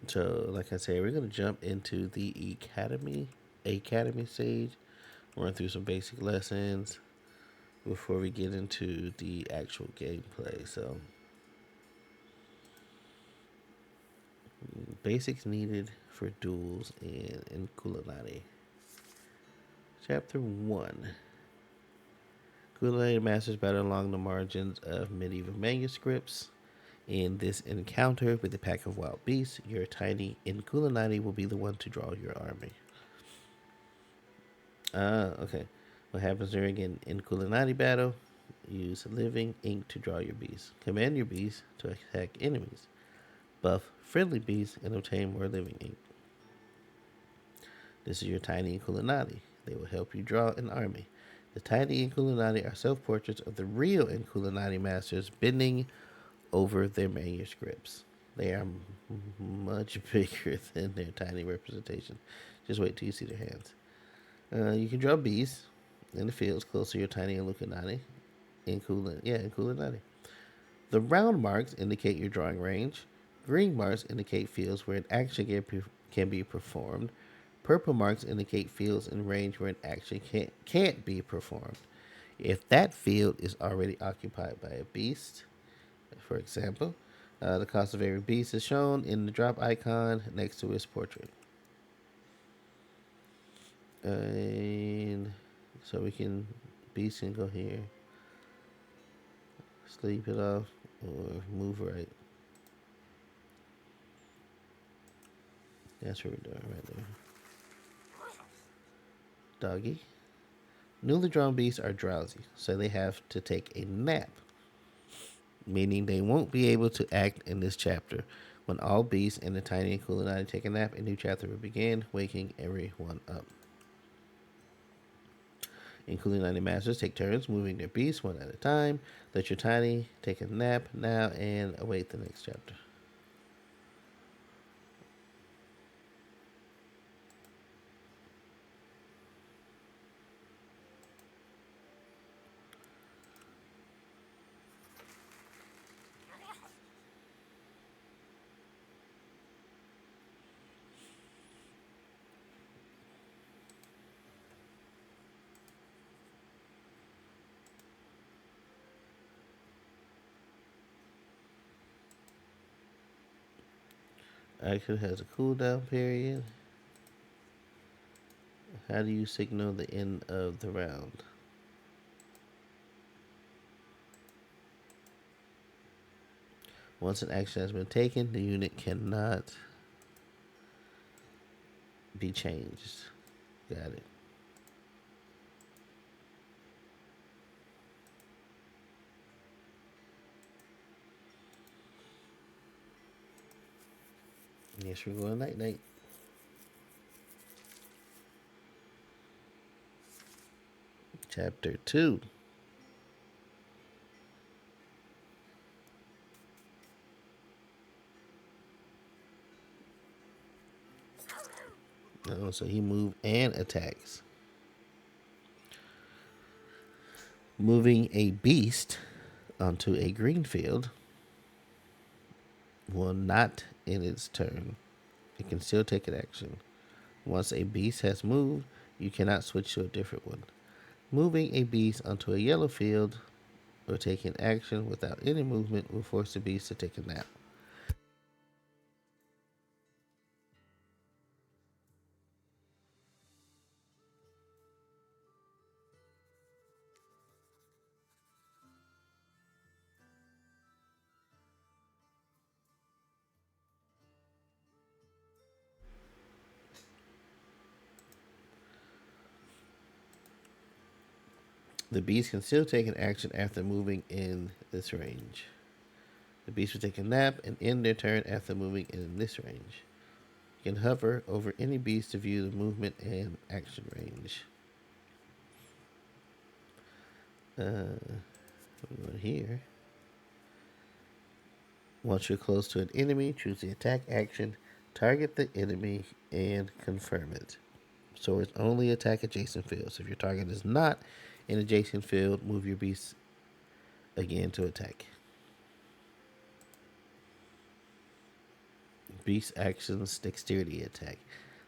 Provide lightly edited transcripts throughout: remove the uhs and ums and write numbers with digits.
So, like I said, we're gonna jump into the academy stage, run through some basic lessons before we get into the actual gameplay. So, basics needed for duels in Inkulinati. Chapter 1. Inkulinati masters battle along the margins of medieval manuscripts. In this encounter with a pack of wild beasts, your tiny Inkulinati will be the one to draw your army. Okay. What happens during an Inkulinati battle? Use living ink to draw your beast. Command your beast to attack enemies. Buff friendly beasts and obtain more living ink. This is your tiny Inkulinati. They will help you draw an army. The tiny Inkulinati are self portraits of the real Inkulinati masters bending over their manuscripts. They are much bigger than their tiny representation. Just wait till you see their hands. You can draw bees in the fields close to your tiny Illuminati. Inkulinati. The round marks indicate your drawing range. Green marks indicate fields where an action can be performed. Purple marks indicate fields in range where an action can't be performed. If that field is already occupied by a beast, for example, the cost of every beast is shown in the drop icon next to its portrait. And so beast can go here, sleep it off, or move right. That's what we're doing right there. Doggy. Newly drawn beasts are drowsy, so they have to take a nap, meaning they won't be able to act in this chapter. When all beasts and the tiny Inkulinati take a nap, a new chapter will begin, waking everyone up. Inkulinati masters take turns moving their beasts one at a time. Let your tiny take a nap now and await the next chapter. Action has a cooldown period. How do you signal the end of the round? Once an action has been taken, the unit cannot be changed. Got it. Yes, we're going night night. Chapter 2. Oh, so he moved and attacks. Moving a beast onto a green field will not end its turn. It can still take an action. Once a beast has moved, you cannot switch to a different one. Moving a beast onto a yellow field or taking action without any movement will force the beast to take a nap. The beast can still take an action after moving in this range. The beast will take a nap and end their turn after moving in this range. You can hover over any beast to view the movement and action range. Here. Once you're close to an enemy, choose the attack action, target the enemy, and confirm it. So it's only attack adjacent fields. If your target is not an adjacent field, move your beast again to attack. Beast actions dexterity attack.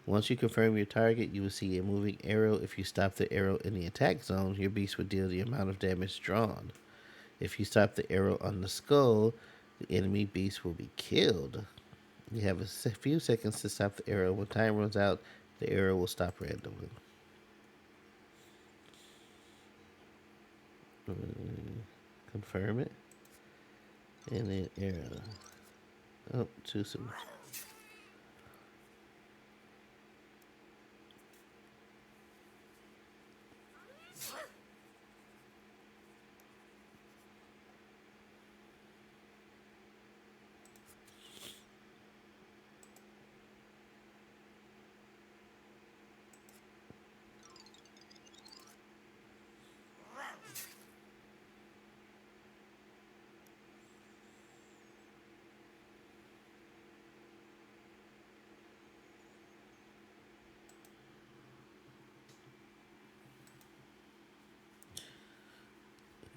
Once you confirm your target, you will see a moving arrow. If you stop the arrow in the attack zone, your beast will deal the amount of damage drawn. If you stop the arrow on the skull, the enemy beast will be killed. You have a few seconds to stop the arrow. When time runs out, the arrow will stop randomly. Confirm it. And then arrow. Oh, too soon.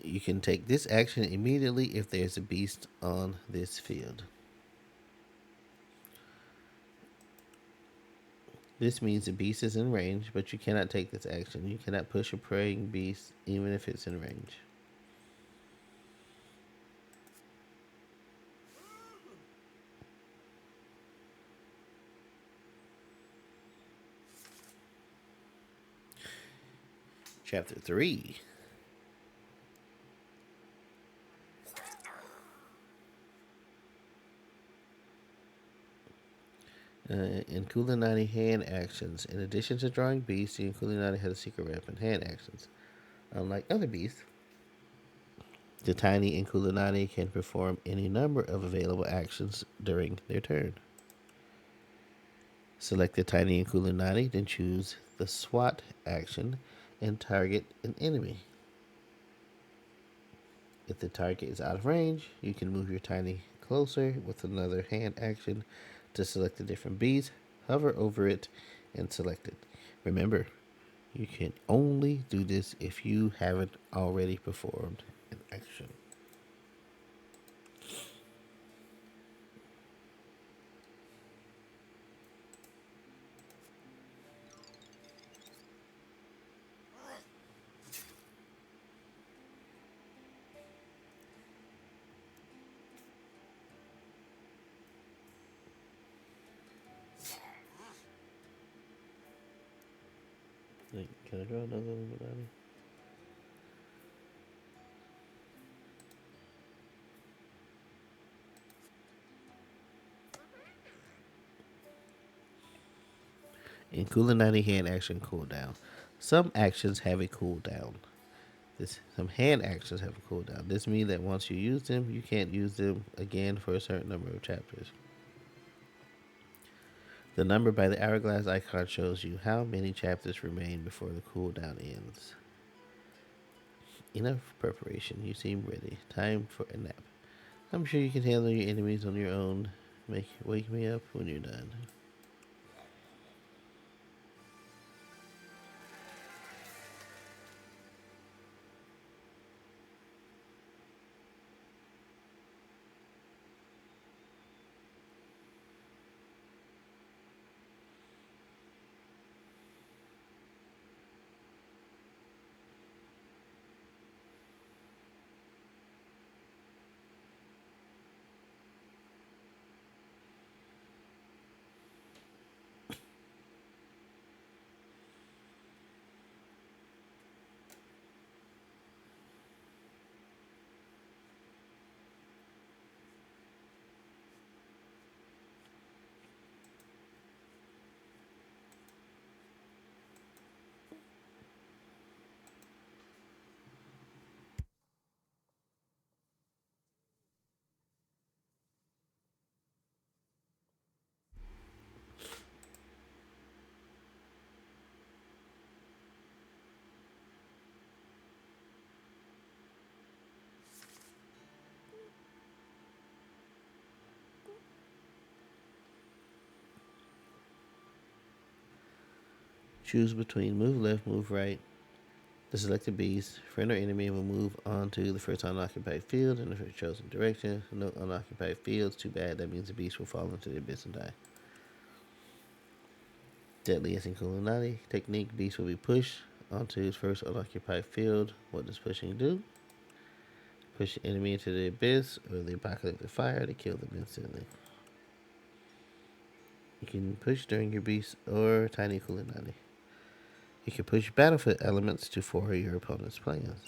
You can take this action immediately if there's a beast on this field. This means the beast is in range, but you cannot take this action. You cannot push a preying beast even if it's in range. Chapter 3. Inkulinati hand actions. In addition to drawing beasts, the Inkulinati has a secret weapon, hand actions. Unlike other beasts, the tiny Inkulinati can perform any number of available actions during their turn. Select the tiny Inkulinati, then choose the SWAT action and target an enemy. If the target is out of range, you can move your tiny closer with another hand action to select a different beast, hover over it, and select it. Remember, you can only do this if you haven't already performed an action. Can I draw another Illuminati? Inkulinati hand action cooldown. Some actions have a cooldown. Some hand actions have a cooldown. This means that once you use them, you can't use them again for a certain number of chapters. The number by the hourglass icon shows you how many chapters remain before the cooldown ends. Enough preparation. You seem ready. Time for a nap. I'm sure you can handle your enemies on your own. Wake me up when you're done. Choose between move left, move right, The selected beast, friend or enemy, will move on to the first unoccupied field in the first chosen direction. No unoccupied fields. Too bad. That means the beast will fall into the abyss and die. Deadliest Inkulinati technique. Beast will be pushed onto his first unoccupied field. What does pushing do? Push the enemy into the abyss or the apocalyptic fire to kill them instantly. You can push during your beast or tiny Inkulinati. You can push battlefield elements to foil your opponent's plans.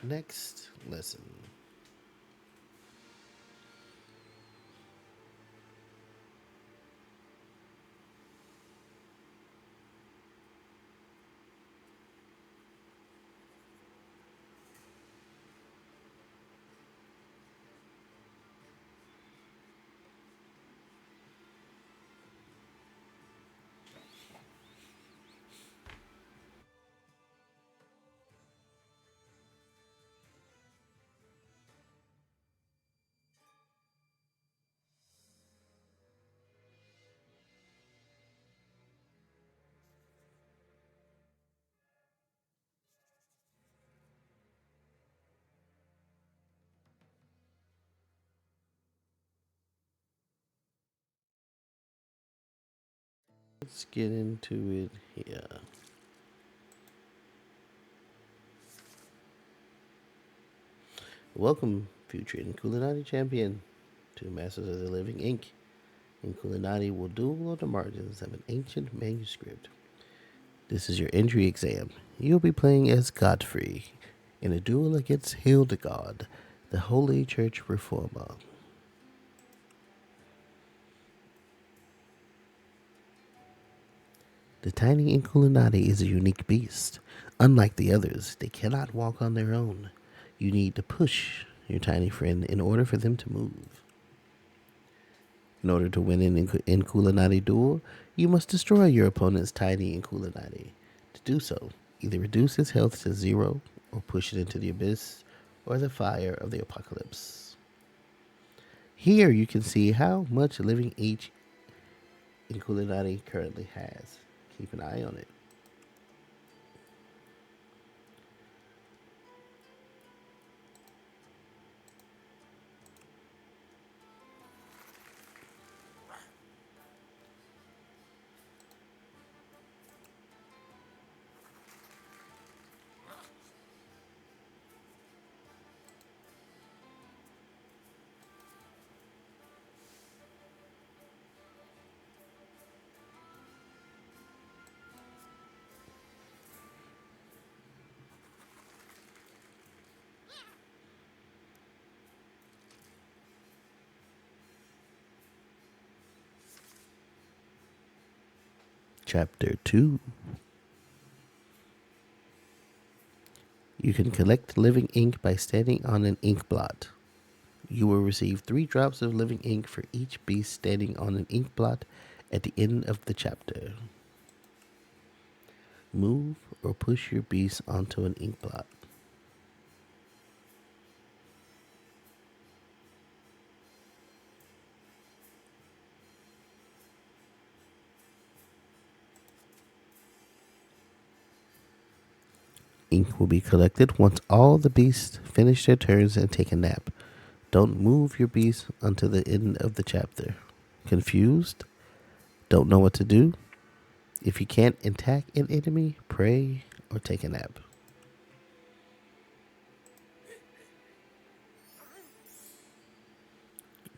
Next lesson. Let's get into it here. Welcome, future Inkulinati champion, to Masters of the Living Ink. Inkulinati will duel on the margins of an ancient manuscript. This is your entry exam. You'll be playing as Godfrey in a duel against Hildegard, the Holy Church Reformer. The tiny Inkulinati is a unique beast. Unlike the others, they cannot walk on their own. You need to push your tiny friend in order for them to move. In order to win an Inkulinati duel, you must destroy your opponent's tiny Inkulinati. To do so, either reduce his health to 0 or push it into the abyss or the fire of the apocalypse. Here you can see how much living each Inkulinati currently has. Keep an eye on it. Chapter 2. You can collect living ink by standing on an ink blot. You will receive 3 drops of living ink for each beast standing on an ink blot at the end of the chapter. Move or push your beast onto an ink blot. Ink will be collected once all the beasts finish their turns and take a nap. Don't move your beast until the end of the chapter. Confused? Don't know what to do? If you can't attack an enemy, pray or take a nap.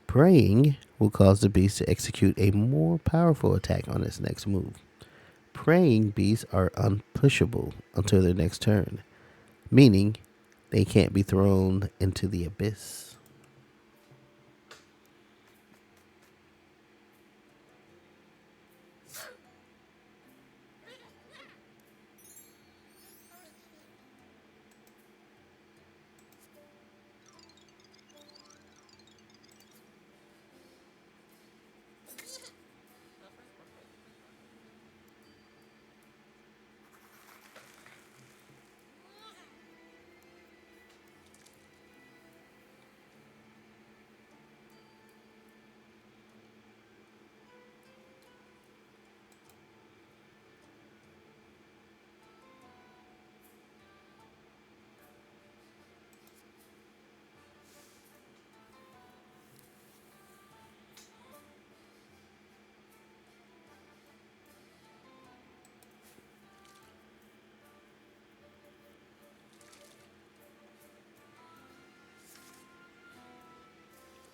Praying will cause the beast to execute a more powerful attack on its next move. Praying beasts are unpushable until their next turn, meaning they can't be thrown into the abyss.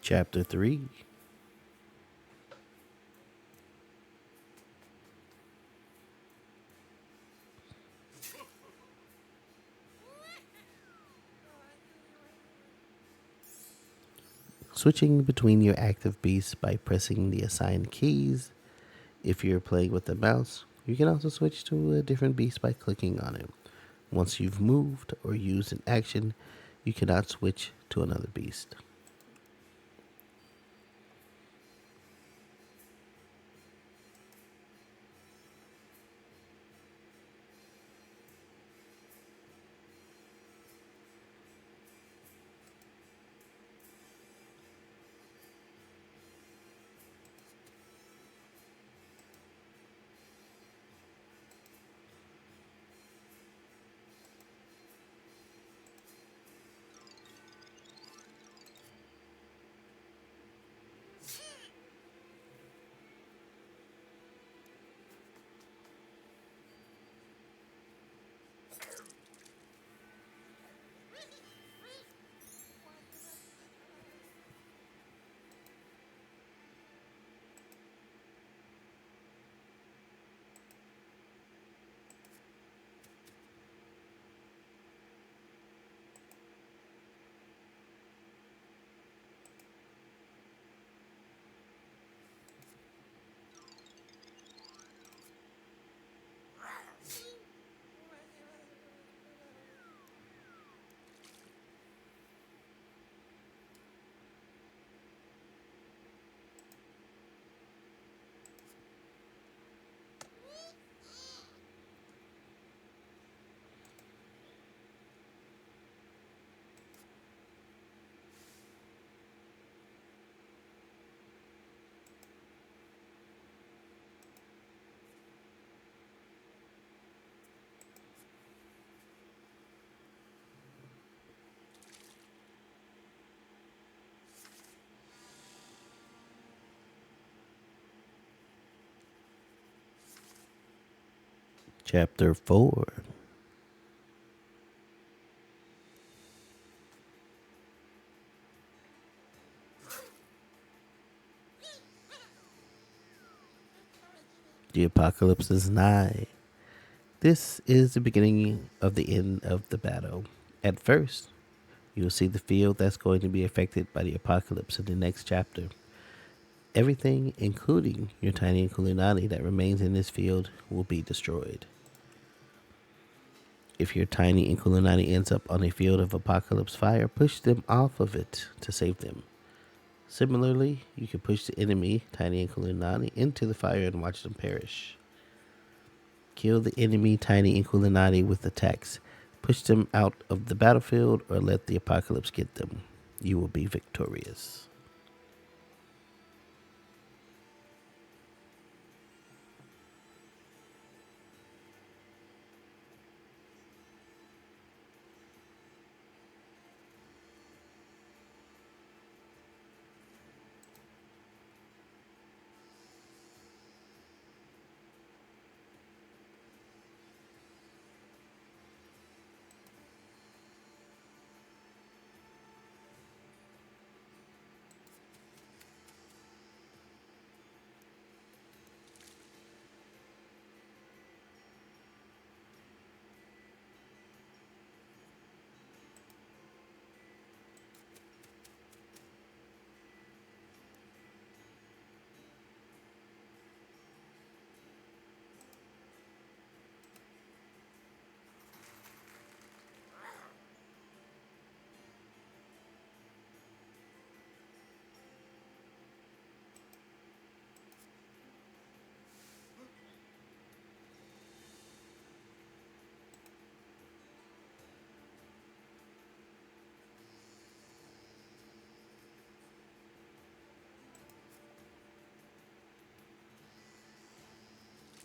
Chapter 3. Switching between your active beasts by pressing the assigned keys. If you're playing with the mouse, you can also switch to a different beast by clicking on it. Once you've moved or used an action, you cannot switch to another beast. Chapter 4. The apocalypse is nigh. This is the beginning of the end of the battle. At first, you will see the field that's going to be affected by the apocalypse in the next chapter. Everything, including your tiny Inkulinati that remains in this field, will be destroyed. If your tiny Inkulinati ends up on a field of apocalypse fire, push them off of it to save them. Similarly, you can push the enemy, tiny Inkulinati, into the fire and watch them perish. Kill the enemy, tiny Inkulinati, with attacks. Push them out of the battlefield or let the apocalypse get them. You will be victorious.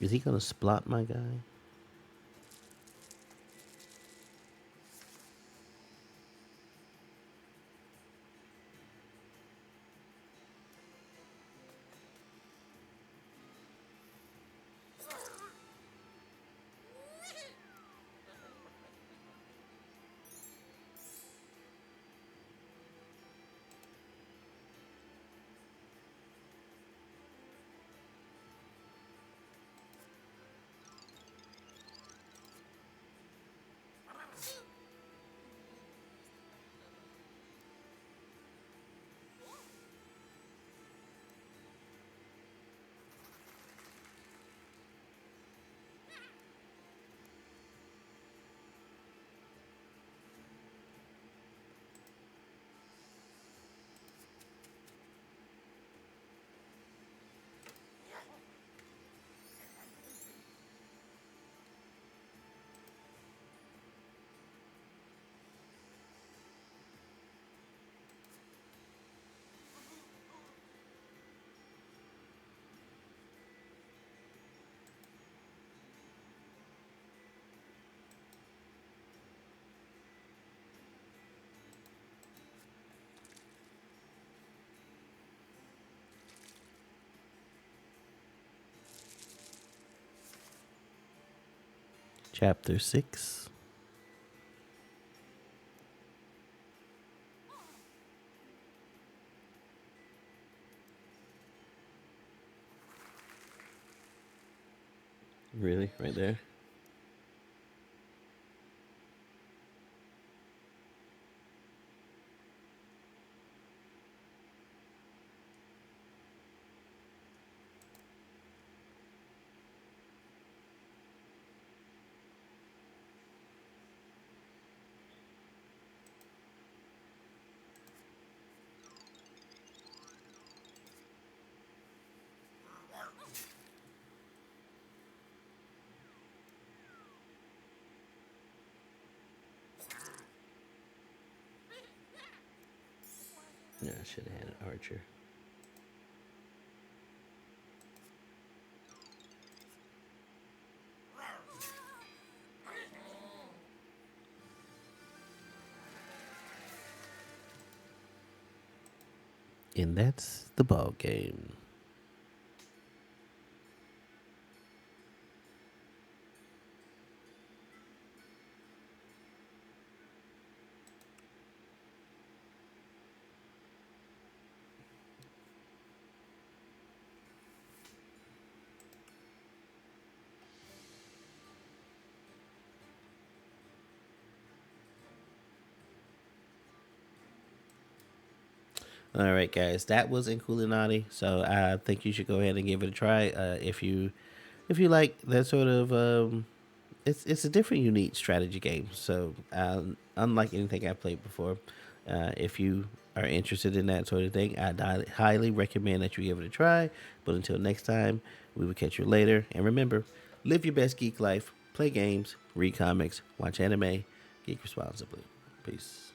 Is he gonna splot my guy? Chapter 6. Really? Right there? Yeah, I should have had an archer. And that's the ball game. All right, guys, that was Inkulinati. So I think you should go ahead and give it a try. If you like that sort of it's a different, unique strategy game. So unlike anything I've played before, if you are interested in that sort of thing, highly recommend that you give it a try. But until next time, we will catch you later. And remember, live your best geek life. Play games, read comics, watch anime, geek responsibly. Peace.